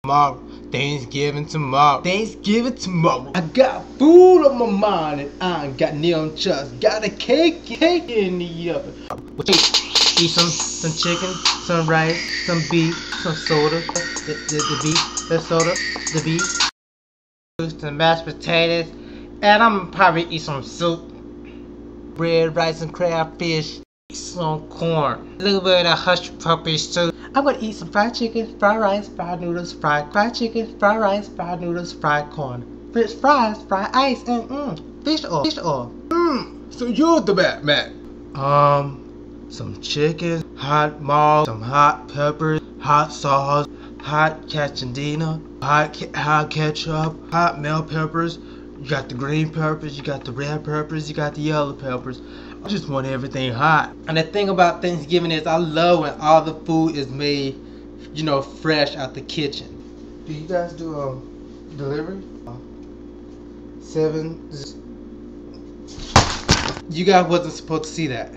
tomorrow. Thanksgiving tomorrow. Thanksgiving tomorrow. I got food on my mind and I ain't got neon just got a cake in the oven. Eat some chicken, some rice, some beef, some soda, the beef, the soda, the beef, some mashed potatoes, and I'm probably eat some soup, bread, rice, and crab fish. Some corn, a little bit of hush puppies too. I'm gonna eat some fried chicken, fried rice, fried noodles, fried chicken, fried rice, fried noodles, fried corn, French fries, fried ice, and fish oil. So you're the Batman. Some chicken, hot malt, some hot peppers, hot sauce, hot cacciandina, hot ketchup, hot bell peppers. You got the green peppers, you got the red peppers, you got the yellow peppers. I just want everything hot. And the thing about Thanksgiving is I love when all the food is made, you know, fresh out the kitchen. Do you guys do delivery? 7. You guys wasn't supposed to see that.